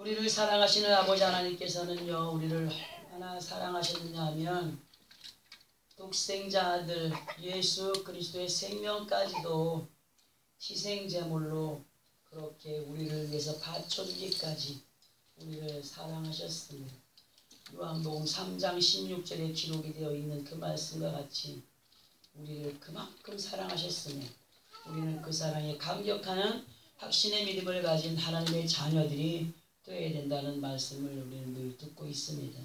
우리를 사랑하시는 아버지 하나님께서는요, 우리를 얼마나 사랑하셨느냐 하면 독생자 아들 예수 그리스도의 생명까지도 희생제물로 그렇게 우리를 위해서 바쳐주기까지 우리를 사랑하셨습니다. 요한복음 3장 16절에 기록이 되어 있는 그 말씀과 같이 우리를 그만큼 사랑하셨으며 우리는 그 사랑에 감격하는 확신의 믿음을 가진 하나님의 자녀들이 되어야 된다는 말씀을 우리는 늘 듣고 있습니다.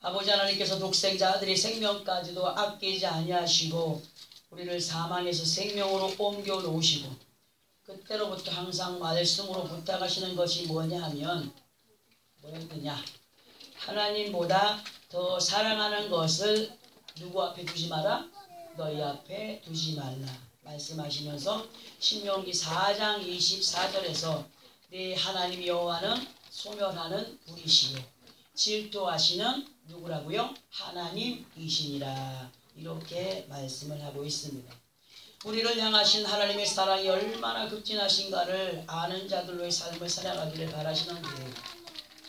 아버지 하나님께서 독생자 아들의 생명까지도 아끼지 아니하시고 우리를 사망에서 생명으로 옮겨 놓으시고 그때로부터 항상 말씀으로 부탁하시는 것이 뭐냐 하면 뭐였느냐, 하나님보다 더 사랑하는 것을 누구 앞에 두지 마라? 너희 앞에 두지 말라 말씀하시면서 신명기 4장 24절에서 네 하나님 여호와는 소멸하는 불이시요 질투하시는 누구라고요? 하나님이시니라. 이렇게 말씀을 하고 있습니다. 우리를 향하신 하나님의 사랑이 얼마나 극진하신가를 아는 자들로의 삶을 살아가기를 바라시는데,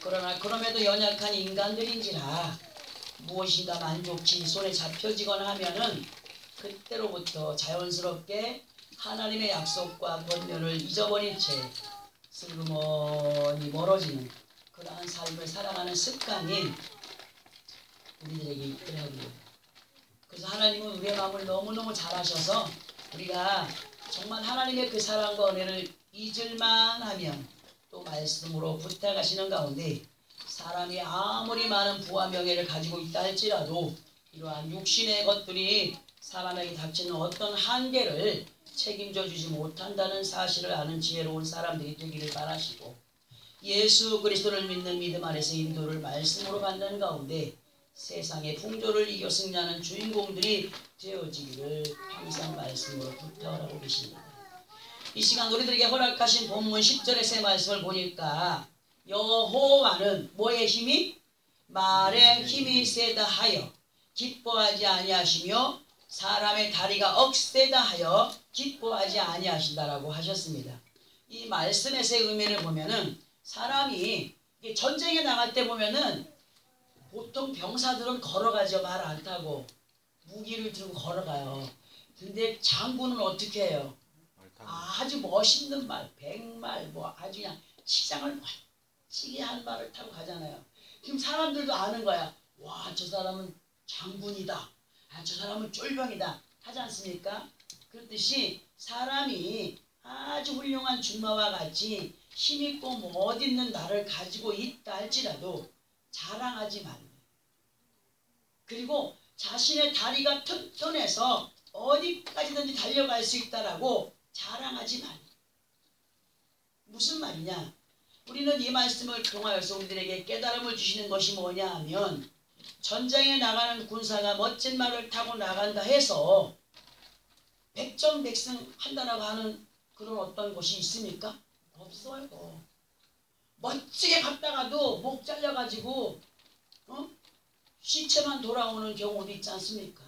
그러나 그럼에도 연약한 인간들인지라 무엇인가 만족치 손에 잡혀지거나 하면은 그때로부터 자연스럽게 하나님의 약속과 권면을 잊어버린 채 슬그머니 멀어지는 그러한 삶을 살아가는 습관이 우리들에게 있더라고요. 그래서 하나님은 우리의 마음을 너무너무 잘 아셔서 우리가 정말 하나님의 그 사랑과 은혜를 잊을만 하면 또 말씀으로 부탁하시는 가운데 사람이 아무리 많은 부와 명예를 가지고 있다 할지라도 이러한 육신의 것들이 사람에게 닥치는 어떤 한계를 책임져 주지 못한다는 사실을 아는 지혜로운 사람들이 되기를 바라시고, 예수 그리스도를 믿는 믿음 안에서 인도를 말씀으로 받는 가운데 세상의 풍조를 이겨 승리하는 주인공들이 되어지기를 항상 말씀으로 부탁을 하고 계십니다. 이 시간 우리들에게 허락하신 본문 10절의 새 말씀을 보니까 여호와는 뭐의 힘이? 말의 힘이 세다 하여 기뻐하지 아니하시며 사람의 다리가 억세다 하여 기뻐하지 아니하신다라고 하셨습니다. 이 말씀의 의미를 보면은 사람이 전쟁에 나갈 때 보면은 보통 병사들은 걸어가죠. 말 안 타고 무기를 들고 걸어가요. 근데 장군은 어떻게 해요? 아주 멋있는 말, 백말, 뭐 아주 그냥 치장을 멋지게 한 말을 타고 가잖아요. 지금 사람들도 아는 거야. 와, 저 사람은 장군이다. 아, 저 사람은 쫄병이다 하지 않습니까? 그렇듯이 사람이 아주 훌륭한 준마와 같이 힘있고 멋있는 나를 가지고 있다 할지라도 자랑하지 말래. 그리고 자신의 다리가 튼튼해서 어디까지든지 달려갈 수 있다라고 자랑하지 말래. 무슨 말이냐? 우리는 이 말씀을 통하여서 우리들에게 깨달음을 주시는 것이 뭐냐 하면, 전장에 나가는 군사가 멋진 말을 타고 나간다 해서 백전백승 한다라고 하는 그런 어떤 것이 있습니까? 없어요. 멋지게 갔다가도 목 잘려가지고 시체만 돌아오는 경우도 있지 않습니까?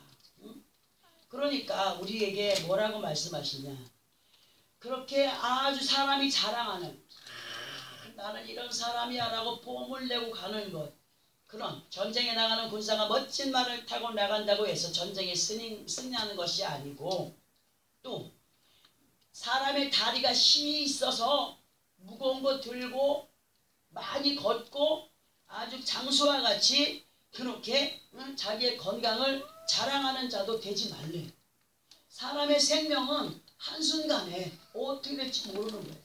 그러니까 우리에게 뭐라고 말씀하시냐, 그렇게 아주 사람이 자랑하는 나는 이런 사람이야 라고 뽐을 내고 가는 것, 그런 전쟁에 나가는 군사가 멋진 말을 타고 나간다고 해서 전쟁에 승리하는 것이 아니고, 또 사람의 다리가 힘이 있어서 무거운 거 들고 많이 걷고 아주 장수와 같이 그렇게 자기의 건강을 자랑하는 자도 되지 말래. 사람의 생명은 한순간에 어떻게 될지 모르는 거예요.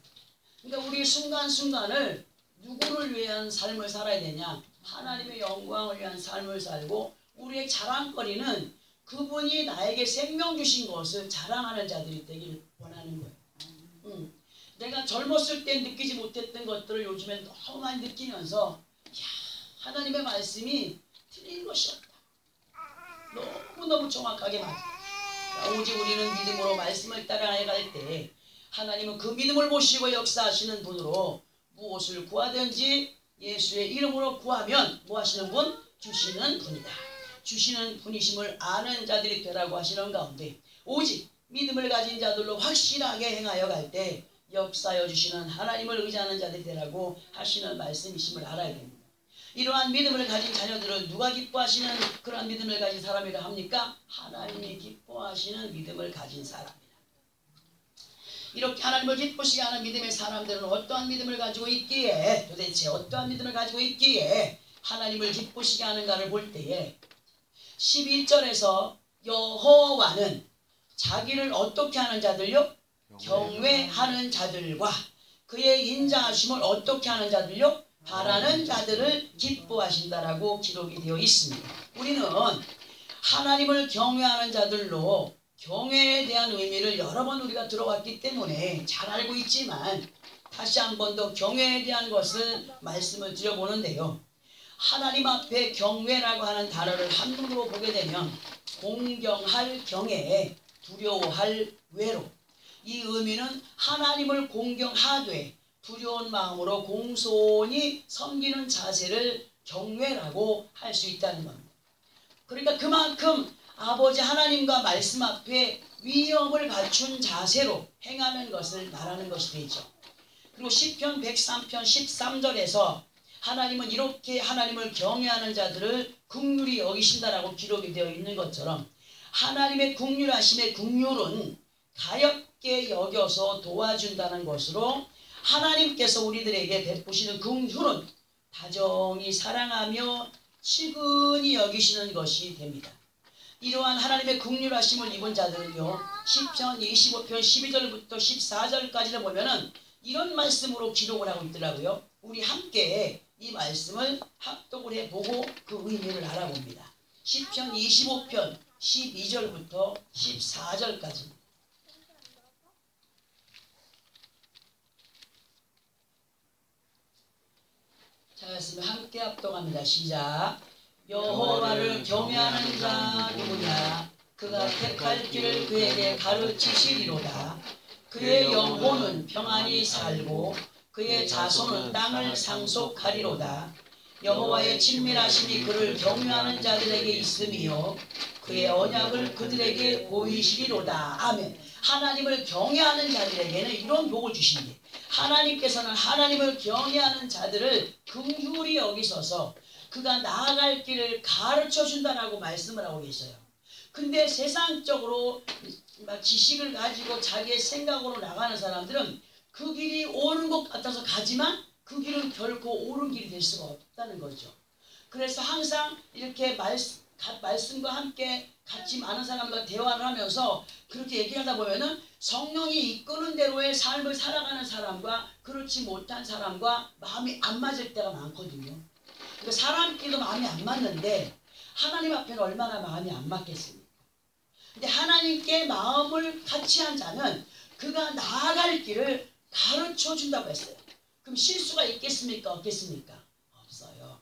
그러니까 우리 순간순간을 누구를 위한 삶을 살아야 되냐? 하나님의 영광을 위한 삶을 살고, 우리의 자랑거리는 그분이 나에게 생명 주신 것을 자랑하는 자들이 되길 원하는 거예요. 내가 젊었을 때 느끼지 못했던 것들을 요즘엔 너무 많이 느끼면서, 야, 하나님의 말씀이 틀린 것이 없다. 너무너무 정확하게 말합니다. 오직 우리는 믿음으로 말씀을 따라갈 때 하나님은 그 믿음을 보시고 역사하시는 분으로 무엇을 구하든지 예수의 이름으로 구하면 뭐 하시는 분? 주시는 분이다. 주시는 분이심을 아는 자들이 되라고 하시는 가운데, 오직 믿음을 가진 자들로 확실하게 행하여 갈 때 역사여 주시는 하나님을 의지하는 자들이 되라고 하시는 말씀이심을 알아야 됩니다. 이러한 믿음을 가진 자녀들은 누가 기뻐하시는 그러한 믿음을 가진 사람이라 합니까? 하나님이 기뻐하시는 믿음을 가진 사람이라. 이렇게 하나님을 기쁘시게 하는 믿음의 사람들은 어떠한 믿음을 가지고 있기에, 도대체 어떠한 믿음을 가지고 있기에 하나님을 기쁘시게 하는가를 볼 때에 11절에서 여호와는 자기를 어떻게 하는 자들요? 경외하는 자들과 그의 인자하심을 어떻게 하는 자들요? 바라는 자들을 기뻐하신다라고 기록이 되어 있습니다. 우리는 하나님을 경외하는 자들로 경외에 대한 의미를 여러 번 우리가 들어왔기 때문에 잘 알고 있지만 다시 한 번 더 경외에 대한 것을 말씀을 드려보는데요. 하나님 앞에 경외라고 하는 단어를 한문으로 보게 되면 공경할 경외, 두려워할 외로. 이 의미는 하나님을 공경하되 두려운 마음으로 공손히 섬기는 자세를 경외라고 할 수 있다는 겁니다. 그러니까 그만큼 아버지 하나님과 말씀 앞에 위엄을 갖춘 자세로 행하는 것을 말하는 것이 되죠. 그리고 시편 103편 13절에서 하나님은 이렇게 하나님을 경외하는 자들을 긍휼히 여기신다라고 기록이 되어 있는 것처럼 하나님의 긍휼하심의 긍휼은 가엾게 여겨서 도와준다는 것으로 하나님께서 우리들에게 베푸시는 긍휼은 다정히 사랑하며 치근히 여기시는 것이 됩니다. 이러한 하나님의 긍휼하심을 입은 자들은요, 시편 25편 12절부터 14절까지를 보면은 이런 말씀으로 기록을 하고 있더라고요. 우리 함께 이 말씀을 합독을 해보고 그 의미를 알아봅니다. 시편 25편 12절부터 14절까지입니다. 자, 말씀을 함께 합독합니다. 시작. 여호와를 경외하는 자 누구냐? 그가 택할 길을 그에게 가르치시리로다. 그의 영혼은 평안히 살고 그의 자손은 땅을 상속하리로다. 여호와의 친밀하심이 그를 경외하는 자들에게 있으며 그의 언약을 그들에게 보이시리로다. 아멘. 하나님을 경외하는 자들에게는 이런 복을 주신대. 하나님께서는 하나님을 경외하는 자들을 긍휼히 여기셔서 그가 나아갈 길을 가르쳐준다라고 말씀을 하고 계셔요. 근데 세상적으로 막 지식을 가지고 자기의 생각으로 나가는 사람들은 그 길이 옳은 것 같아서 가지만 그 길은 결코 옳은 길이 될 수가 없다는 거죠. 그래서 항상 이렇게 말씀과 함께 같이 많은 사람과 대화를 하면서 그렇게 얘기하다 보면은 성령이 이끄는 대로의 삶을 살아가는 사람과 그렇지 못한 사람과 마음이 안 맞을 때가 많거든요. 그러니까 사람끼리도 마음이 안 맞는데 하나님 앞에는 얼마나 마음이 안 맞겠습니까? 근데 하나님께 마음을 같이 한 자는 그가 나아갈 길을 가르쳐 준다고 했어요. 그럼 실수가 있겠습니까? 없겠습니까? 없어요.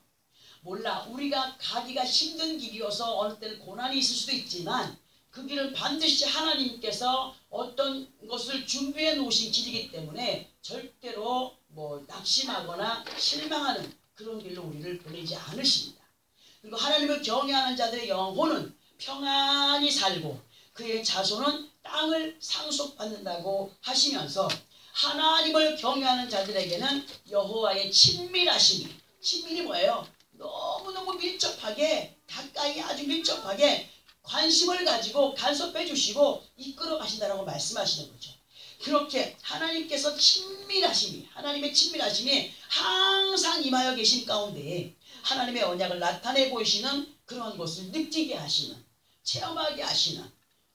몰라. 우리가 가기가 힘든 길이어서 어느 때는 고난이 있을 수도 있지만 그 길은 반드시 하나님께서 어떤 것을 준비해 놓으신 길이기 때문에 절대로 낙심하거나 실망하는 그런 길로 우리를 보내지 않으십니다. 그리고 하나님을 경외하는 자들의 영혼은 평안히 살고 그의 자손은 땅을 상속받는다고 하시면서 하나님을 경외하는 자들에게는 여호와의 친밀하심이, 친밀이 뭐예요? 너무너무 밀접하게, 가까이 아주 밀접하게 관심을 가지고 간섭해 주시고 이끌어 가신다라고 말씀하시는 거죠. 그렇게 하나님께서 하나님의 친밀하심이 항상 임하여 계신 가운데 하나님의 언약을 나타내 보이시는 그런 것을 느끼게 하시는, 체험하게 하시는,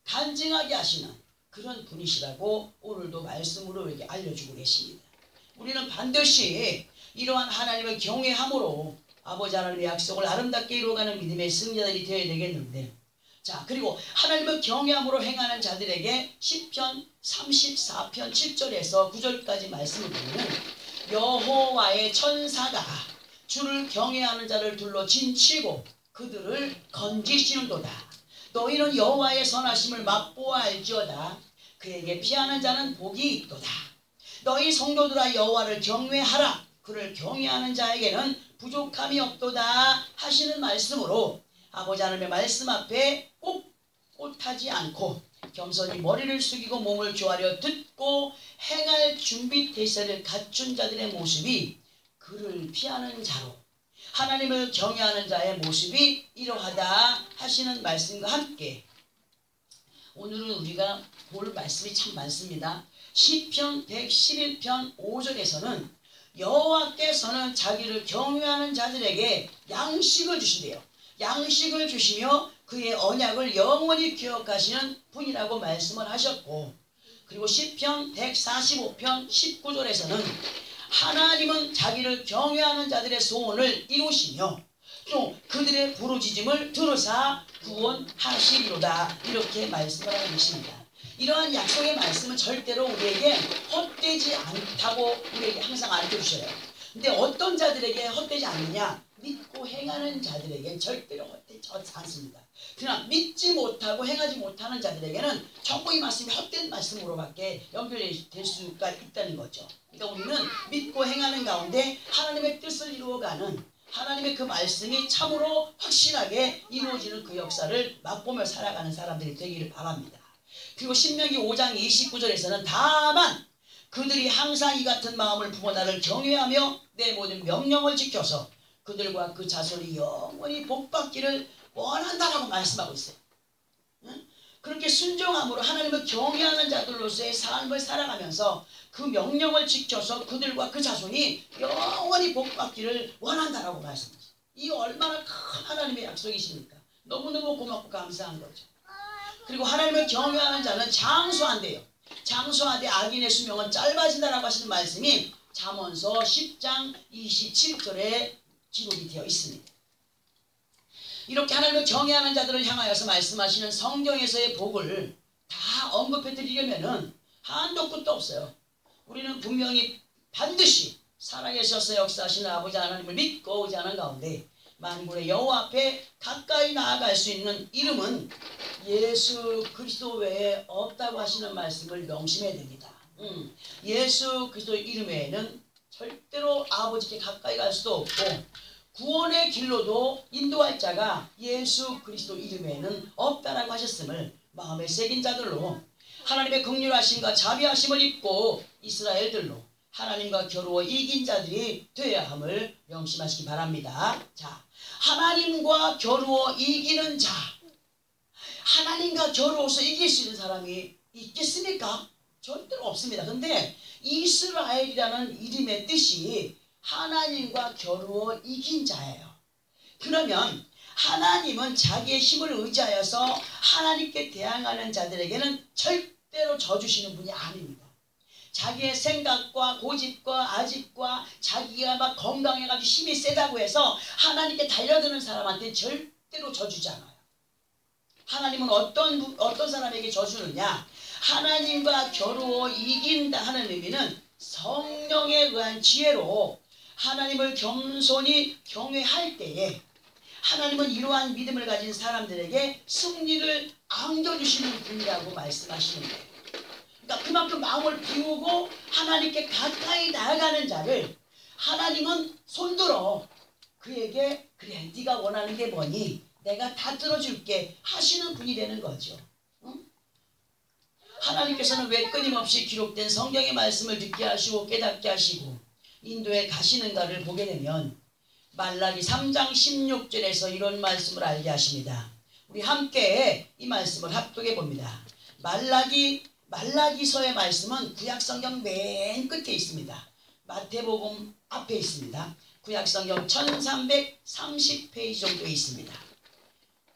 간증하게 하시는 그런 분이시라고 오늘도 말씀으로 이렇게 알려주고 계십니다. 우리는 반드시 이러한 하나님을 경외함으로 아버지 하나님의 약속을 아름답게 이루어가는 믿음의 승자들이 되어야 되겠는데, 자, 그리고 하나님을 경외함으로 행하는 자들에게 시편 34편 7절에서 9절까지 말씀을 보면 여호와의 천사가 주를 경외하는 자를 둘러 진치고 그들을 건지시는도다. 너희는 여호와의 선하심을 맛보아 알지어다. 그에게 피하는 자는 복이 있도다. 너희 성도들아 여호와를 경외하라. 그를 경외하는 자에게는 부족함이 없도다 하시는 말씀으로 아버지 하나님의 말씀 앞에 꼿하지 않고 겸손히 머리를 숙이고 몸을 조아려 듣고 행할 준비 태세를 갖춘 자들의 모습이 그를 피하는 자로 하나님을 경외하는 자의 모습이 이러하다 하시는 말씀과 함께 오늘은 우리가 볼 말씀이 참 많습니다. 시편 111편 5절에서는 여호와께서는 자기를 경외하는 자들에게 양식을 주신대요. 양식을 주시며 그의 언약을 영원히 기억하시는 분이라고 말씀을 하셨고, 그리고 시편 145편 19절에서는 하나님은 자기를 경외하는 자들의 소원을 이루시며 또 그들의 부르짖음을 들으사 구원하시리로다, 이렇게 말씀을 하고 계십니다. 이러한 약속의 말씀은 절대로 우리에게 헛되지 않다고 우리에게 항상 알려주셔요. 근데 어떤 자들에게 헛되지 않느냐? 믿고 행하는 자들에게 절대로 헛되지 않습니다. 그러나 믿지 못하고 행하지 못하는 자들에게는 전부 이 말씀이 헛된 말씀으로밖에 연결될 수가 있다는 거죠. 그러니까 우리는 믿고 행하는 가운데 하나님의 뜻을 이루어가는, 하나님의 그 말씀이 참으로 확실하게 이루어지는 그 역사를 맛보며 살아가는 사람들이 되기를 바랍니다. 그리고 신명기 5장 29절에서는 다만 그들이 항상 이 같은 마음을 품어 나를 경외하며 내 모든 명령을 지켜서 그들과 그 자손이 영원히 복받기를 원한다라고 말씀하고 있어요. 응? 그렇게 순종함으로 하나님을 경외하는 자들로서의 삶을 살아가면서 그 명령을 지켜서 그들과 그 자손이 영원히 복받기를 원한다라고 말씀하셨어요. 이 얼마나 큰 하나님의 약속이십니까? 너무너무 고맙고 감사한 거죠. 그리고 하나님을 경외하는 자는 장수한대요. 장수하되 악인의 수명은 짧아진다라고 하시는 말씀이 잠언서 10장 27절에 기록이 되어 있습니다. 이렇게 하나님을 경외하는 자들을 향하여서 말씀하시는 성경에서의 복을 다 언급해 드리려면은 한도 끝도 없어요. 우리는 분명히 반드시 살아계셔서 역사하시는 아버지 하나님을 믿고 의지하는 가운데 만군의 여호와 앞에 가까이 나아갈 수 있는 이름은 예수 그리스도 외에 없다고 하시는 말씀을 명심해야 됩니다. 예수 그리스도 이름 외에는 절대로 아버지께 가까이 갈 수도 없고 구원의 길로도 인도할 자가 예수 그리스도 이름 외에는 없다라고 하셨음을 마음에 새긴 자들로 하나님의 긍휼하심과 자비하심을 입고 이스라엘들로 하나님과 겨루어 이긴 자들이 되어야 함을 명심하시기 바랍니다. 자, 하나님과 겨루어 이기는 자, 하나님과 겨루어서 이길 수 있는 사람이 있겠습니까? 절대로 없습니다. 근데 이스라엘이라는 이름의 뜻이 하나님과 겨루어 이긴 자예요. 그러면 하나님은 자기의 힘을 의지하여서 하나님께 대항하는 자들에게는 절대로 져주시는 분이 아닙니다. 자기의 생각과 고집과 아집과 자기가 막 건강해가지고 힘이 세다고 해서 하나님께 달려드는 사람한테 절대로 져주지 않아요. 하나님은 어떤 사람에게 져주느냐? 하나님과 겨루어 이긴다 하는 의미는 성령에 의한 지혜로 하나님을 겸손히 경외할 때에 하나님은 이러한 믿음을 가진 사람들에게 승리를 안겨주시는 분이라고 말씀하시는 거예요. 그러니까 그만큼 마음을 비우고 하나님께 가까이 나아가는 자를 하나님은 손들어 그에게 그래 네가 원하는 게 뭐니? 내가 다 들어줄게 하시는 분이 되는 거죠. 응? 하나님께서는 왜 끊임없이 기록된 성경의 말씀을 듣게 하시고 깨닫게 하시고 인도에 가시는가를 보게 되면 말라기 3장 16절에서 이런 말씀을 알게 하십니다. 우리 함께 이 말씀을 합독해 봅니다. 말라기서의 말씀은 구약성경 맨 끝에 있습니다. 마태복음 앞에 있습니다. 구약성경 1330페이지 정도에 있습니다.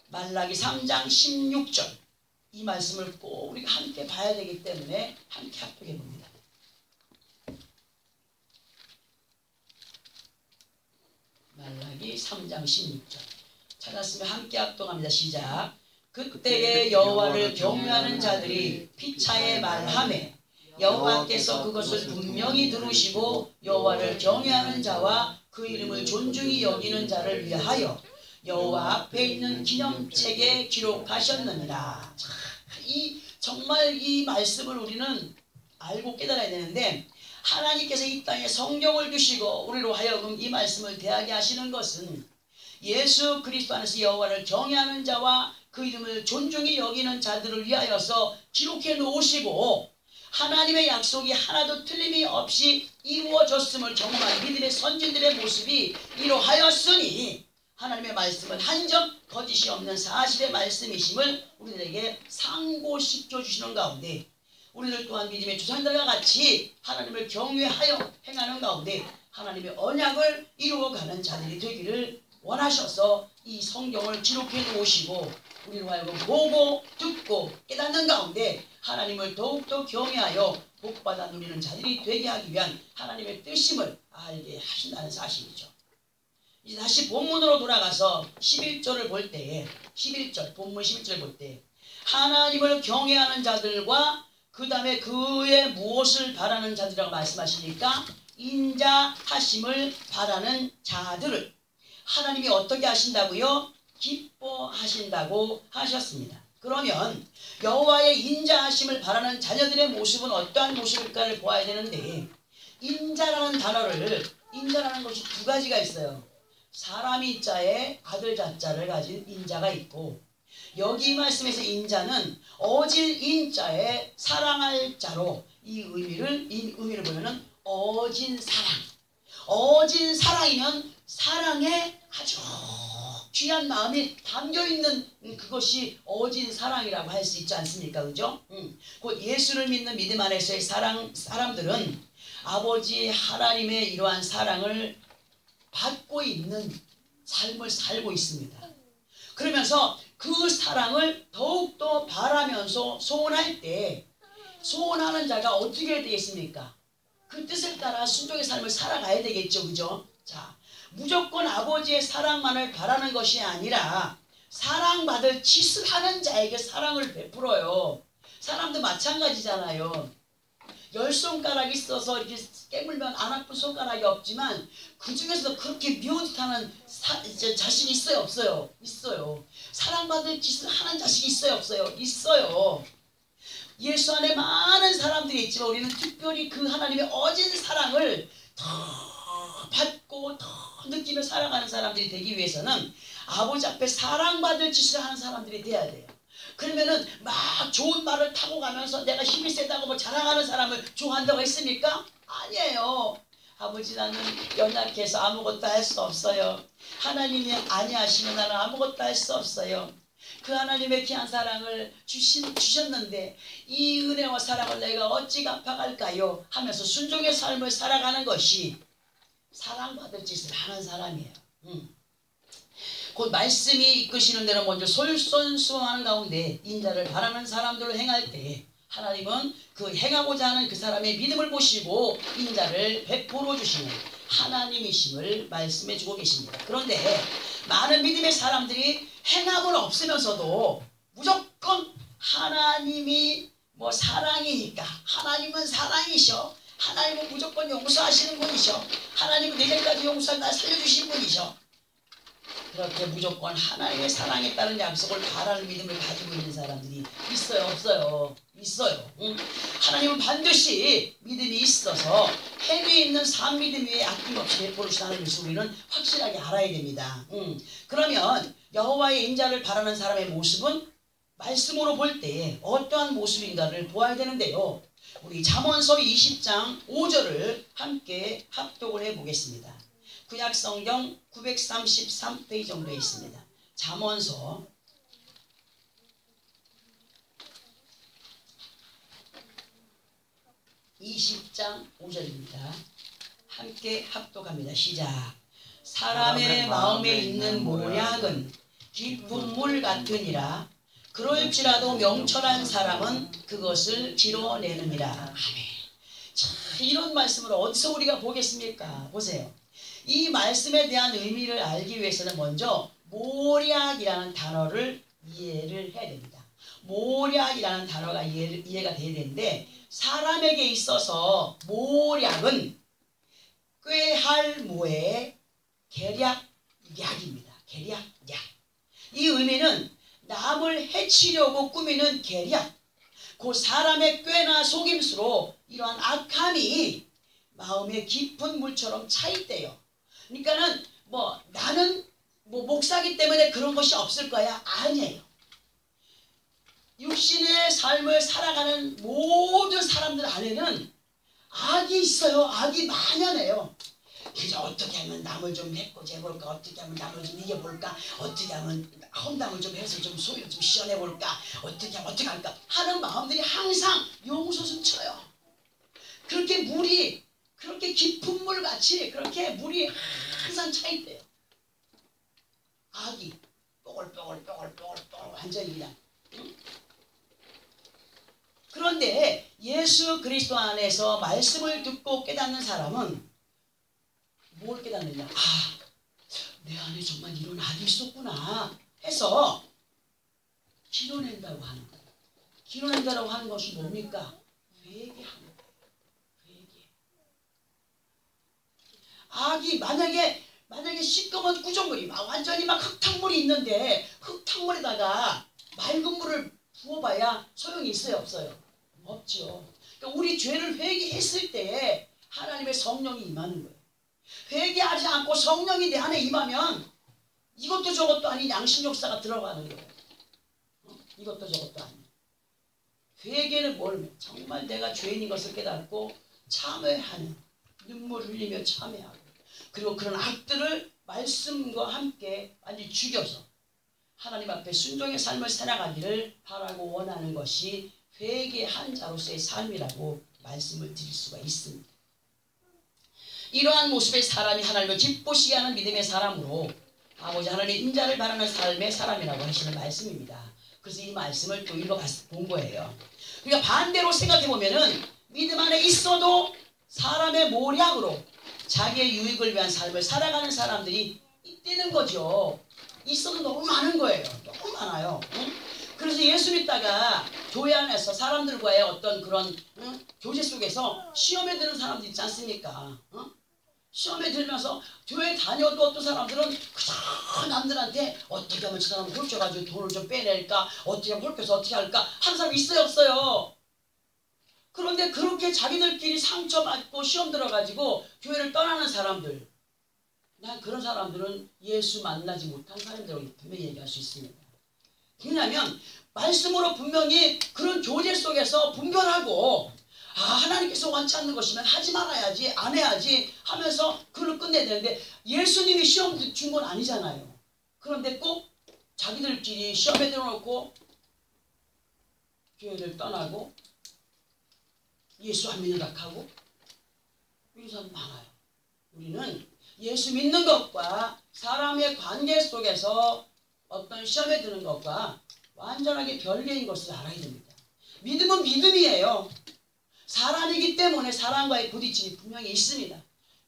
말라기 3장 16절 이 말씀을 꼭 우리가 함께 봐야 되기 때문에 함께 합독해 봅니다. 말라기 3장 16절 찾았으면 함께 합독합니다. 시작. 그때에 여호와를 경외하는 자들이 피차에 말하매 여호와께서 그것을 분명히 들으시고 여호와를 경외하는 자와 그 이름을 존중히 여기는 자를 위하여 여호와 앞에 있는 기념책에 기록하셨느니라. 정말 이 말씀을 우리는 알고 깨달아야 되는데 하나님께서 이 땅에 성경을 주시고 우리로 하여금 이 말씀을 대하게 하시는 것은 예수 그리스도 안에서 여호와를 경외하는 자와 그 이름을 존중히 여기는 자들을 위하여서 기록해 놓으시고 하나님의 약속이 하나도 틀림이 없이 이루어졌음을 정말 믿음의 선진들의 모습이 이루하였으니 하나님의 말씀은 한 점 거짓이 없는 사실의 말씀이심을 우리들에게 상고시켜 주시는 가운데 우리들 또한 믿음의 조상들과 같이 하나님을 경외하여 행하는 가운데 하나님의 언약을 이루어가는 자들이 되기를 원하셔서 이 성경을 기록해 놓으시고 우리로 하여금 보고 듣고 깨닫는 가운데 하나님을 더욱더 경외하여 복받아 누리는 자들이 되게 하기 위한 하나님의 뜻임을 알게 하신다는 사실이죠. 이제 다시 본문으로 돌아가서 11절을 볼 때에 11절 본문 11절 볼 때 하나님을 경외하는 자들과 그 다음에 그의 무엇을 바라는 자들이라고 말씀하시니까 인자하심을 바라는 자들을 하나님이 어떻게 하신다고요? 기뻐하신다고 하셨습니다. 그러면 여호와의 인자하심을 바라는 자녀들의 모습은 어떠한 모습일까를 보아야 되는데 인자라는 단어를 인자라는 것이 두 가지가 있어요. 사람이 자에 아들 자자를 가진 인자가 있고 여기 말씀에서 인자는 어질 인자에 사랑할 자로 이 의미를 보면은 어진 사랑. 어진 사랑이면 사랑에 아주 귀한 마음이 담겨있는 그것이 어진 사랑이라고 할 수 있지 않습니까? 그죠? 곧 예수를 믿는 믿음 안에서의 사람들은 아버지 하나님의 이러한 사랑을 받고 있는 삶을 살고 있습니다. 그러면서 그 사랑을 더욱더 바라면서 소원할 때 소원하는 자가 어떻게 되겠습니까? 그 뜻을 따라 순종의 삶을 살아가야 되겠죠. 그죠? 자, 무조건 아버지의 사랑만을 바라는 것이 아니라 사랑받을 짓을 하는 자에게 사랑을 베풀어요. 사람도 마찬가지잖아요. 10손가락이 있어서 이렇게 깨물면 안 아픈 손가락이 없지만 그 중에서도 그렇게 미운 듯하는 자식이 있어요? 없어요? 있어요. 사랑받을 짓을 하는 자식이 있어요? 없어요? 있어요. 예수 안에 많은 사람들이 있지만 우리는 특별히 그 하나님의 어진 사랑을 더 받고 더 느끼며 살아가는 사람들이 되기 위해서는 아버지 앞에 사랑받을 짓을 하는 사람들이 돼야 돼요. 그러면은 막 좋은 말을 타고 가면서 내가 힘이 세다고 뭐 자랑하는 사람을 좋아한다고 했습니까? 아니에요. 아버지 나는 연약해서 아무것도 할 수 없어요. 하나님이 아니하시면 나는 아무것도 할 수 없어요. 그 하나님의 귀한 사랑을 주셨는데 이 은혜와 사랑을 내가 어찌 갚아갈까요? 하면서 순종의 삶을 살아가는 것이 사랑받을 짓을 하는 사람이에요. 곧 말씀이 이끄시는 대로 먼저 솔선수범하는 가운데 인자를 바라는 사람들을 행할 때 하나님은 그 행하고자 하는 그 사람의 믿음을 보시고 인자를 베풀어 주시는 하나님이심을 말씀해 주고 계십니다. 그런데 많은 믿음의 사람들이 행함은 없으면서도 무조건 하나님이 뭐 사랑이니까 하나님은 사랑이셔. 하나님은 무조건 용서하시는 분이셔. 하나님은 내일까지 용서할 날 살려주신 분이셔. 그렇게 무조건 하나님의 사랑에 따른 약속을 바라는 믿음을 가지고 있는 사람들이 있어요? 없어요? 있어요. 하나님은 반드시 믿음이 있어서 행위에 있는 삶 믿음 위에 아낌없이 베풀으시다는 것을 우리는 확실하게 알아야 됩니다. 그러면 여호와의 인자를 바라는 사람의 모습은 말씀으로 볼 때 어떠한 모습인가를 보아야 되는데요. 우리 잠언서 20장 5절을 함께 합독을 해보겠습니다. 구약성경 933페이지 정도에 있습니다. 잠언서 20장 5절입니다. 함께 합독합니다. 시작. 사람의 마음에 있는 모략은 깊은 물 같으니라. 그럴지라도 명철한 사람은 그것을 지러내느니라. 아멘. 자, 이런 말씀을 어디서 우리가 보겠습니까? 보세요. 이 말씀에 대한 의미를 알기 위해서는 먼저 모략이라는 단어를 이해를 해야 됩니다. 모략이라는 단어가 이해가 돼야 되는데 사람에게 있어서 모략은 꾀할 모의 계략약입니다. 계략약. 이 의미는 남을 해치려고 꾸미는 계략. 그 사람의 꾀나 속임수로 이러한 악함이 마음의 깊은 물처럼 차있대요. 그러니까는 나는 목사기 때문에 그런 것이 없을 거야. 아니에요. 육신의 삶을 살아가는 모든 사람들 안에는 악이 있어요. 악이 만연해요. 그래서 어떻게 하면 남을 좀 해코지해볼까, 어떻게 하면 남을 좀 이겨볼까, 어떻게 하면 험담을 좀 해서 좀 속을 좀 시원해볼까, 어떻게 하면 어떻게 할까 하는 마음들이 항상 용솟음 쳐요. 그렇게 물이 그렇게 깊은 물같이 그렇게 물이 항상 차있대요. 악이 뽀글뽀글 완전히 그냥. 응? 그런데 예수 그리스도 안에서 말씀을 듣고 깨닫는 사람은 뭘 깨닫느냐? 아, 내 안에 정말 이런 악이 있었구나 해서 길어낸다고 하는 거예요. 길어낸다고 하는 것이 뭡니까? 회개하는 거예요. 회개. 악이 만약에 시꺼먼 구정물이 완전히 막 흙탕물이 있는데 흙탕물에다가 맑은 물을 부어봐야 소용이 있어요, 없어요? 없죠. 그러니까 우리 죄를 회개했을 때 하나님의 성령이 임하는 거예요. 회개하지 않고 성령이 내 안에 임하면 이것도 저것도 아닌 양심 역사가 들어가는 거예요. 이것도 저것도 아닌. 회개는 뭘? 정말 내가 죄인인 것을 깨닫고 참회하는, 눈물 흘리며 참회하고, 그리고 그런 악들을 말씀과 함께 완전히 죽여서 하나님 앞에 순종의 삶을 살아가기를 바라고 원하는 것이 회개한 자로서의 삶이라고 말씀을 드릴 수가 있습니다. 이러한 모습의 사람이 하나님을 기쁘시게 하는 믿음의 사람으로 아버지 하나님의 인자를 바라는 삶의 사람이라고 하시는 말씀입니다. 그래서 이 말씀을 또 본 거예요. 그러니까 반대로 생각해보면은 믿음 안에 있어도 사람의 모략으로 자기의 유익을 위한 삶을 살아가는 사람들이 있다는 거죠. 있어도 너무 많은 거예요. 너무 많아요. 응? 그래서 예수 믿다가 교회 안에서 사람들과의 어떤 그런 교제 속에서 시험에 드는 사람들 있지 않습니까? 시험에 들면서 교회 다녀도 어떤 사람들은 그저 남들한테 어떻게 하면 저 사람 홀쳐가지고 돈을 좀 빼낼까, 어떻게 하면 홀켜서 어떻게 할까 하는 사람 있어요, 없어요? 그런데 그렇게 자기들끼리 상처받고 시험 들어가지고 교회를 떠나는 사람들, 난 그런 사람들은 예수 만나지 못한 사람들이라고 분명히 얘기할 수 있습니다. 왜냐하면 말씀으로 분명히 그런 교제 속에서 분별하고, 아, 하나님께서 원치 않는 것이면 하지 말아야지, 안 해야지 하면서 그걸 끝내야 되는데 예수님이 시험 준 건 아니잖아요. 그런데 꼭 자기들끼리 시험에 들어놓고 교회를 떠나고 예수 안 믿는다 하고 이런 사람 많아요. 우리는 예수 믿는 것과 사람의 관계 속에서 어떤 시험에 드는 것과 완전하게 별개인 것을 알아야 됩니다. 믿음은 믿음이에요. 사람이기 때문에 사람과의 부딪힘이 분명히 있습니다.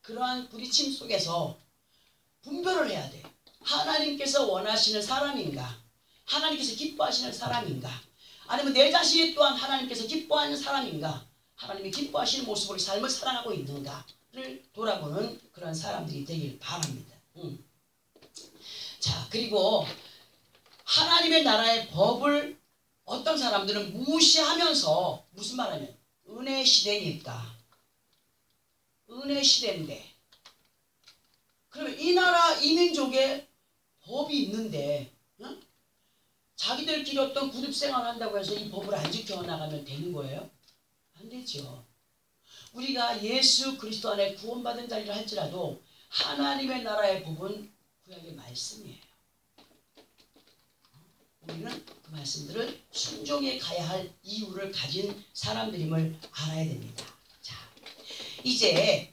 그러한 부딪힘 속에서 분별을 해야 돼요. 하나님께서 원하시는 사람인가? 하나님께서 기뻐하시는 사람인가? 아니면 내 자신이 또한 하나님께서 기뻐하는 사람인가? 하나님이 기뻐하시는 모습으로 삶을 살아가고 있는가를 돌아보는 그런 사람들이 되길 바랍니다. 자, 그리고 하나님의 나라의 법을 어떤 사람들은 무시하면서 무슨 말하면 은혜 시대니까, 은혜 시대인데, 그러면 이 나라 이 민족에 법이 있는데 자기들끼리 어떤 구습생활을 한다고 해서 이 법을 안 지켜나가면 되는 거예요? 안 되죠. 우리가 예수 그리스도 안에 구원받은 자리를 할지라도 하나님의 나라의 법은 구약의 말씀이에요. 우리는 그 말씀들을 순종해 가야 할 이유를 가진 사람들임을 알아야 됩니다. 자, 이제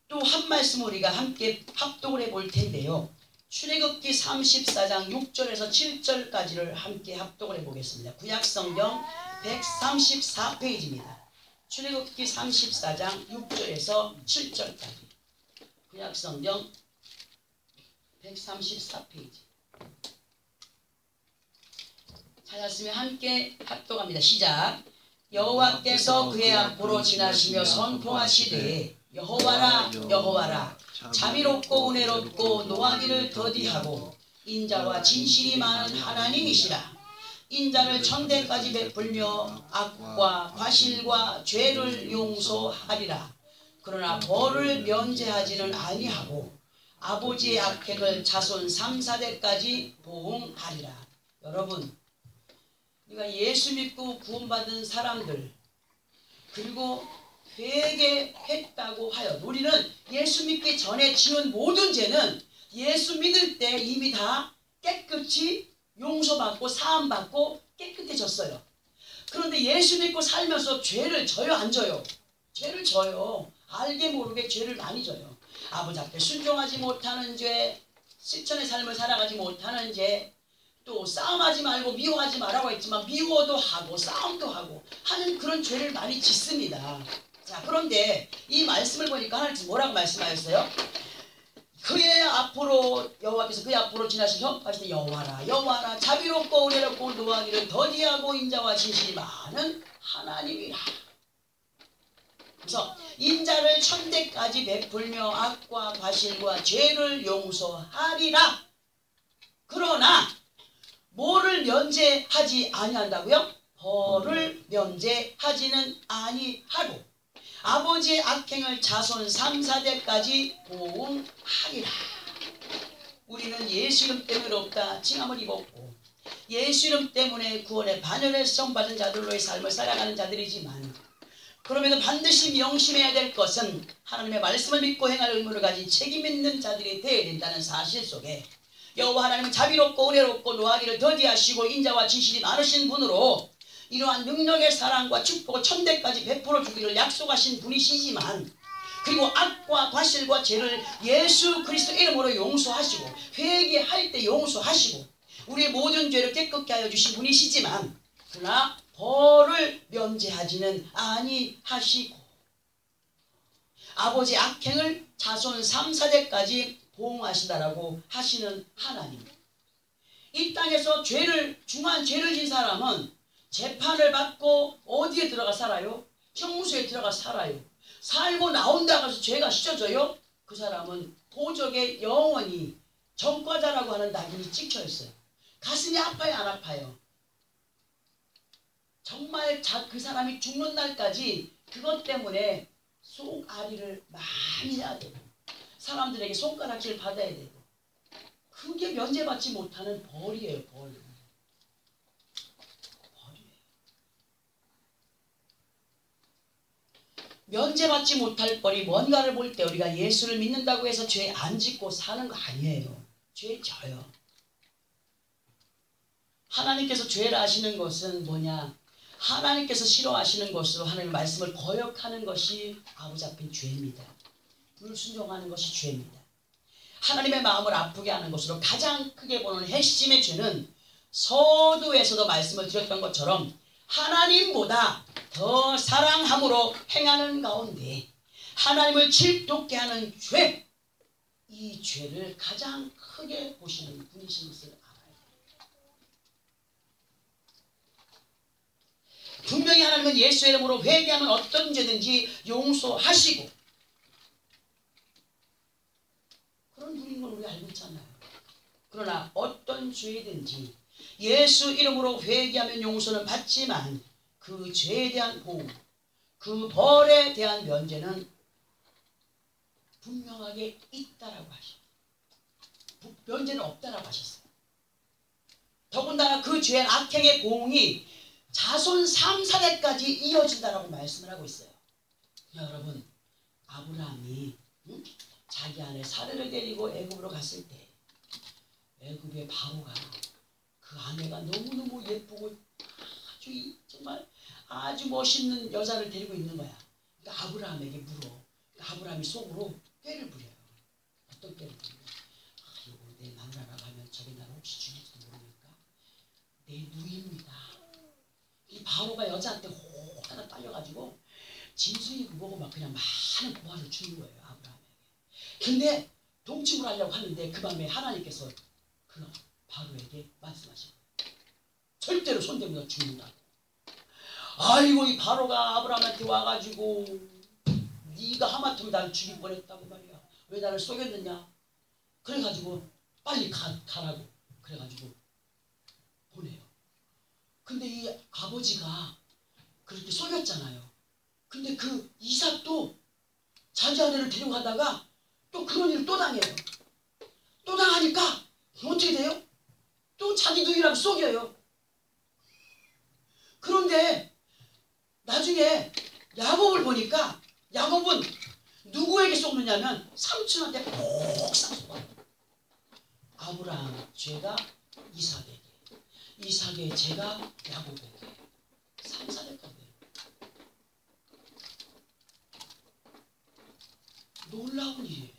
또 한 말씀 우리가 함께 합독을 해볼 텐데요. 출애굽기 34장 6절에서 7절까지를 함께 합독을 해보겠습니다. 구약성경 134페이지입니다. 출애굽기 34장 6절에서 7절까지. 구약성경 134페이지. 찾았으면 함께 합독합니다. 시작. 여호와께서 그의 앞으로 지나시며 선포하시되 여호와라 여호와라 자비롭고 은혜롭고 노하기를 더디하고 인자와 진실이 많은 하나님이시라. 인자를 천대까지 베풀며 악과 과실과 죄를 용서하리라. 그러나 벌을 면제하지는 아니하고 아버지의 악행을 자손 3, 4대까지 보응하리라. 여러분, 그러니까 예수 믿고 구원받은 사람들 그리고 회개했다고 하여 우리는 예수 믿기 전에 지은 모든 죄는 예수 믿을 때 이미 다 깨끗이 용서받고 사함받고 깨끗해졌어요. 그런데 예수 믿고 살면서 죄를 져요 안 져요? 죄를 져요. 알게 모르게 죄를 많이 져요. 아버지 앞에 순종하지 못하는 죄, 실천의 삶을 살아가지 못하는 죄, 또 싸움하지 말고 미워하지 말라고 했지만 미워도 하고 싸움도 하고 하는 그런 죄를 많이 짓습니다. 자, 그런데 이 말씀을 보니까 하나님 뭐라고 말씀하셨어요? 그의 앞으로 여호와께서 그의 앞으로 지나신 형하실 때 여호와라 자비롭고 은혜롭고 노하기를 더디하고 인자와 진실이 많은 하나님이라. 그래서 인자를 천대까지 베풀며 악과 과실과 죄를 용서하리라. 그러나 뭐를 면제하지 아니한다고요? 벌을 면제하지는 아니하고 아버지의 악행을 자손 3, 4대까지 보응하리라. 우리는 예수 이름 때문에 없다 징함을 입었고 예수 이름 때문에 구원의 반열에 시험받은 자들로의 삶을 살아가는 자들이지만 그럼에도 반드시 명심해야 될 것은 하나님의 말씀을 믿고 행할 의무를 가진 책임 있는 자들이 되어야 된다는 사실 속에 여호와 하나님은 자비롭고 은혜롭고 노하기를 더디하시고 인자와 진실이 많으신 분으로 이러한 능력의 사랑과 축복을 천대까지 베풀어 주기를 약속하신 분이시지만 그리고 악과 과실과 죄를 예수 그리스도 이름으로 용서하시고 회개할 때 용서하시고 우리의 모든 죄를 깨끗게 하여 주신 분이시지만 그러나 벌을 면제하지는 아니하시고 아버지의 악행을 자손 3, 4대까지 보응하신다라고 하시는 하나님. 이 땅에서 중한 죄를 진 사람은 재판을 받고 어디에 들어가 살아요? 형무소에 들어가 살아요. 살고 나온다고 해서 죄가 씻어져요? 그 사람은 도적에 영원히 전과자라고 하는 낙인이 찍혀 있어요. 가슴이 아파요 안 아파요? 정말 그 사람이 죽는 날까지 그것 때문에 속앓이를 많이 해야 되고 사람들에게 손가락질 받아야 되고 그게 면제받지 못하는 벌이에요. 벌이에요. 면제받지 못할 벌이 뭔가를 볼 때 우리가 예수를 믿는다고 해서 죄 안 짓고 사는 거 아니에요. 죄 져요. 하나님께서 죄를 하시는 것은 뭐냐? 하나님께서 싫어하시는 것으로 하나님의 말씀을 거역하는 것이 아버지 앞인 죄입니다. 불순종하는 것이 죄입니다. 하나님의 마음을 아프게 하는 것으로 가장 크게 보는 핵심의 죄는 서두에서도 말씀을 드렸던 것처럼 하나님보다 더 사랑함으로 행하는 가운데 하나님을 질투케 하는 죄, 이 죄를 가장 크게 보시는 분이신 것을 알아야 됩니다. 분명히 하나님은 예수의 이름으로 회개하면 어떤 죄든지 용서하시고 그런 분인 걸 우리 알고 있잖아요. 그러나 어떤 죄든지 예수 이름으로 회개하면 용서는 받지만 그 죄에 대한 보호, 그 벌에 대한 면제는 분명하게 있다라고 하셨어요. 면제는 없다라고 하셨어요. 더군다나 그 죄의 악행의 보응이 자손 3, 4대까지 이어진다라고 말씀을 하고 있어요. 여러분, 아브라함이 자기 아내 사례를 데리고 애굽으로 갔을 때 애굽의 바로가 그 아내가 너무너무 예쁘고 정말 아주 멋있는 여자를 데리고 있는 거야. 그러니까 아브라함에게 물어. 그러니까 아브라함이 속으로 꾀를 부려요. 어떤 꾀를 부려요? 이거 내 마누라가 가면 저게 나를 혹시 죽일지도 모르니까 내 누이입니다. 이 바로가 여자한테 혹 하나 딸려가지고 짐승이 보고 막 그냥 많은 보화를 주는 거예요. 아브라함에게. 근데 동침을 하려고 하는데 그 밤에 하나님께서 그 바로에게 말씀하신 거예요. 절대로 손대면 죽는다. 아이고 이 바로가 아브라함한테 와가지고 네가 하마터면 나를 죽일 뻔했다고 말이야. 왜 나를 속였느냐. 그래가지고 빨리 가라고 그래가지고 보내요. 근데 이 아버지가 그렇게 속였잖아요. 근데 그 이삭도 자기 아내를 데려가다가 또 그런 일을 또 당해요. 또 당하니까 어떻게 돼요? 또 자기 누이라고 속여요. 뭐냐면 삼촌한테 꼭 상속받아. 아브라함 죄가 이삭에게, 이삭의 죄가 야곱에게 3, 4대까지. 놀라운 일이에요.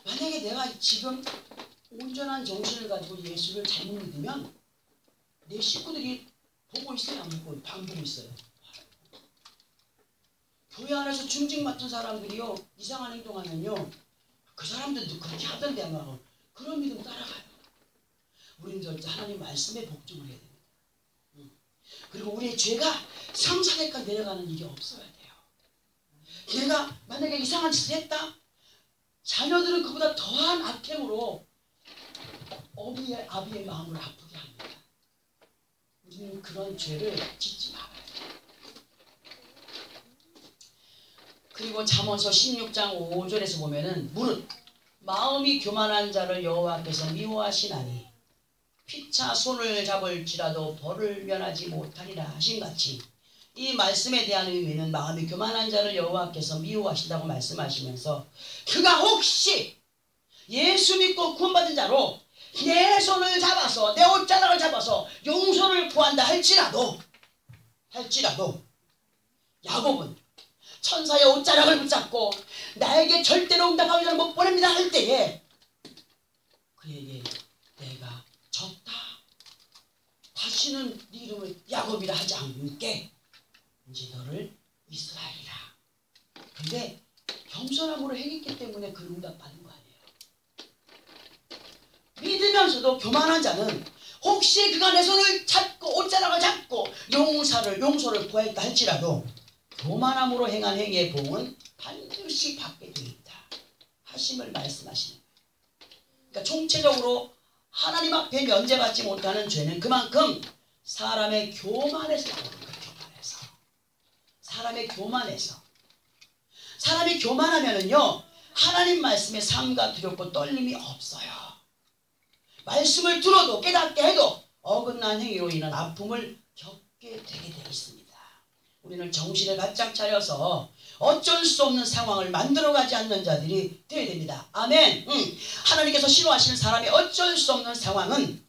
만약에 내가 지금 온전한 정신을 가지고 예수를 잘못 믿으면 내 식구들이 보고 있어요, 안 보고? 안 보고 있어요. 교회 안에서 중직 맡은 사람들이요, 이상한 행동하면요, 그 사람들도 그렇게 하던데 아마 그런 믿음 따라가요. 우리는 절대 하나님 말씀에 복종을 해야 됩니다. 그리고 우리의 죄가 상사대까지 내려가는 일이 없어야 돼요. 내가 만약에 이상한 짓을 했다? 자녀들은 그보다 더한 악행으로 아비의 마음을 아프게 합니다. 우리는 그런 죄를 짓지 말아야 돼요. 그리고 잠언서 16장 5절에서 보면은 무릇 마음이 교만한 자를 여호와께서 미워하시나니 피차 손을 잡을지라도 벌을 면하지 못하리라 하신같이, 이 말씀에 대한 의미는 마음이 교만한 자를 여호와께서 미워하신다고 말씀하시면서 그가 혹시 예수 믿고 구원받은 자로 내 손을 잡아서, 내 옷자락을 잡아서 용서를 구한다 할지라도 야곱은 천사의 옷자락을 붙잡고 나에게 절대로 응답하기 전에 못 보냅니다 할 때에 그에게 내가 졌다, 다시는 네 이름을 야곱이라 하지 않게 이제 너를 이스라엘이라. 근데 겸손함으로 행했기 때문에 그 응답 받은 거 아니에요. 믿으면서도 교만한 자는 혹시 그가 내 손을 잡고 옷자락을 잡고 용서를 구했다 할지라도 교만함으로 행한 행위의 봉은 반드시 받게 되어 있다 하심을 말씀하시는 거예요. 그러니까 총체적으로 하나님 앞에 면제받지 못하는 죄는 그만큼 사람의 교만에서 나오는 거예요. 사람이 교만하면은요, 하나님 말씀에 삼가 두렵고 떨림이 없어요. 말씀을 들어도 깨닫게 해도 어긋난 행위로 인한 아픔을 겪게 되게 되어 있습니다. 우리는 정신을 바짝 차려서 어쩔 수 없는 상황을 만들어가지 않는 자들이 되어야 됩니다. 아멘. 하나님께서 싫어하시는 사람이 어쩔 수 없는 상황은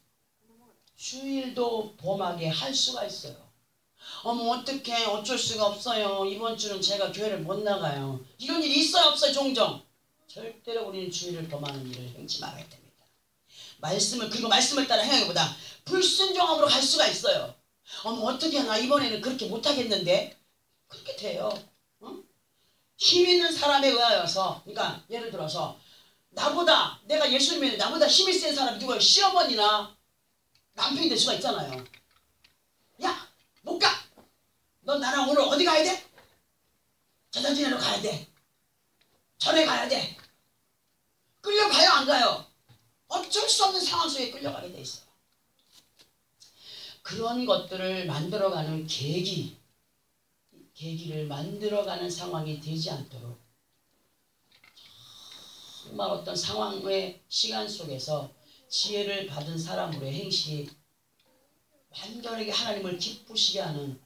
주일도 범하게 할 수가 있어요. 어머 어떡해, 어쩔 수가 없어요. 이번 주는 제가 교회를 못 나가요. 이런 일이 있어요, 없어요? 종종. 절대로 우리는 주일을 범하는 일을 행치 말아야 됩니다. 그리고 말씀을 따라 행하기보다 불순종함으로 갈 수가 있어요. 어머 어떻게 나 이번에는 그렇게 못하겠는데? 그렇게 돼요. 힘 있는 사람에 의하여서, 그러니까 예를 들어서 내가 예수님이 나보다 힘이 센 사람이 누구예요? 시어머니나 남편이 될 수가 있잖아요. 야, 못 가! 너 나랑 오늘 어디 가야 돼? 재단 지내러 가야 돼. 전에 가야 돼. 끌려가요, 안 가요? 어쩔 수 없는 상황 속에 끌려가게 돼 있어요. 그런 것들을 만들어가는 계기를 만들어가는 상황이 되지 않도록 정말 어떤 상황의 시간 속에서 지혜를 받은 사람으로의 행실이 완전하게 하나님을 기쁘시게 하는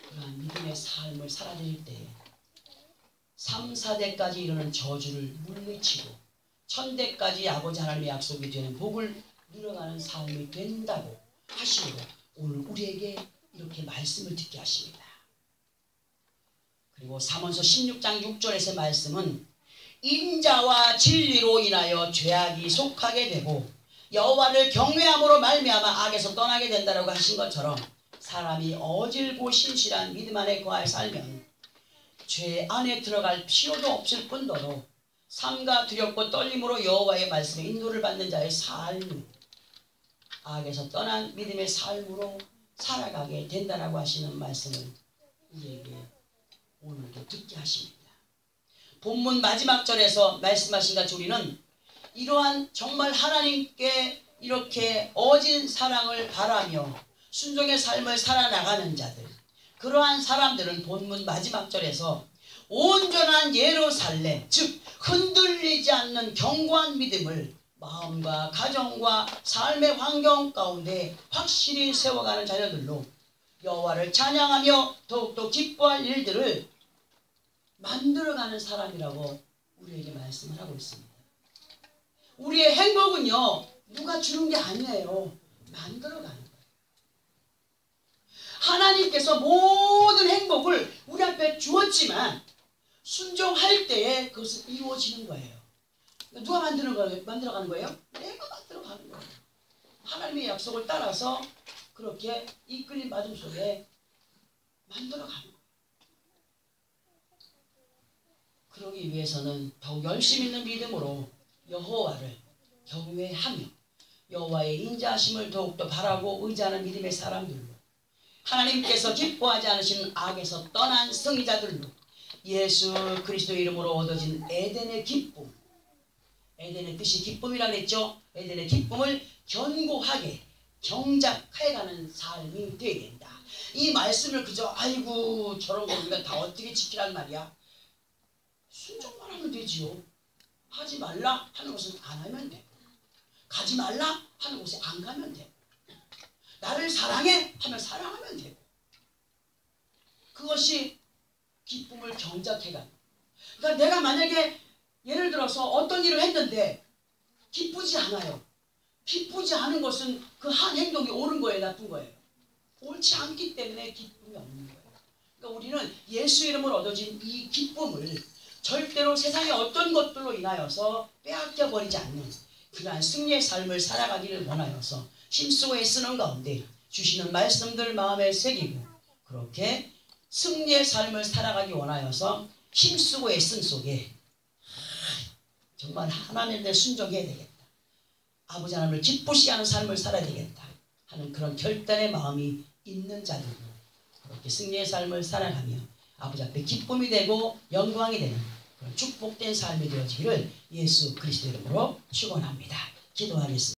그러한 믿음의 삶을 살아드릴 때에 3, 4대까지 이르는 저주를 물리치고 1000대까지 아버지 하나님의 약속이 되는 복을 누려가는 삶이 된다고 하시므로 오늘 우리에게 이렇게 말씀을 듣게 하십니다. 그리고 잠언서 16장 6절에서의 말씀은 인자와 진리로 인하여 죄악이 속하게 되고 여호와를 경외함으로 말미암아 악에서 떠나게 된다라고 하신 것처럼 사람이 어질고 신실한 믿음 안에 거하여 살면 죄 안에 들어갈 필요도 없을 뿐더러 삼가 두렵고 떨림으로 여호와의 말씀에 인도를 받는 자의 삶, 악에서 떠난 믿음의 삶으로 살아가게 된다라고 하시는 말씀을 우리에게 오늘도 듣게 하십니다. 본문 마지막 절에서 말씀하신 같이 우리는 이러한 정말 하나님께 이렇게 어진 사랑을 바라며 순종의 삶을 살아나가는 자들, 그러한 사람들은 본문 마지막 절에서 온전한 예루살렘, 즉 흔들리지 않는 견고한 믿음을 마음과 가정과 삶의 환경 가운데 확실히 세워가는 자녀들로 여호와를 찬양하며 더욱더 기뻐할 일들을 만들어가는 사람이라고 우리에게 말씀을 하고 있습니다. 우리의 행복은요, 누가 주는 게 아니에요. 만들어가는 거예요. 하나님께서 모든 행복을 우리 앞에 주었지만 순종할 때에 그것은 이루어지는 거예요. 누가 만들어가는 거예요? 내가 만들어가는 거예요. 하나님의 약속을 따라서 그렇게 이끌림 받음 속에 만들어가는 거예요. 그러기 위해서는 더욱 열심 있는 믿음으로 여호와를 경외하며 여호와의 인자하심을 더욱더 바라고 의지하는 믿음의 사람들로, 하나님께서 기뻐하지 않으시는 악에서 떠난 승리자들로, 예수 그리스도의 이름으로 얻어진 에덴의 기쁨, 에덴의 뜻이 기쁨이라 그랬죠. 에덴의 기쁨을 견고하게 경작해가는 삶이 되어야 된다. 이 말씀을 그저 아이고 저런 거 우리가 다 어떻게 지키란 말이야. 순종만 하면 되지요. 하지 말라 하는 것은 안 하면 되고, 가지 말라 하는 곳에 안 가면 되고, 나를 사랑해 하면 사랑하면 되고, 그것이 기쁨을 경작해가는. 그러니까 내가 만약에 예를 들어서 어떤 일을 했는데 기쁘지 않아요. 기쁘지 않은 것은 그 한 행동이 옳은 거예요, 나쁜 거예요? 옳지 않기 때문에 기쁨이 없는 거예요. 그러니까 우리는 예수 이름으로 얻어진 이 기쁨을 절대로 세상의 어떤 것들로 인하여서 빼앗겨 버리지 않는 그러한 승리의 삶을 살아가기를 원하여서 힘쓰고 애쓰는 가운데 주시는 말씀들 마음에 새기고 그렇게 승리의 삶을 살아가기 원하여서 힘쓰고 애씀 속에 정말 하나님에 대해 순종해야 되겠다, 아버지 하나님을 기쁘시게 하는 삶을 살아야 되겠다 하는 그런 결단의 마음이 있는 자들로 그렇게 승리의 삶을 살아가며 아버지 앞에 기쁨이 되고 영광이 되는 그런 축복된 삶이 되어지기를 예수 그리스도 이름으로 축원합니다. 기도하겠습니다.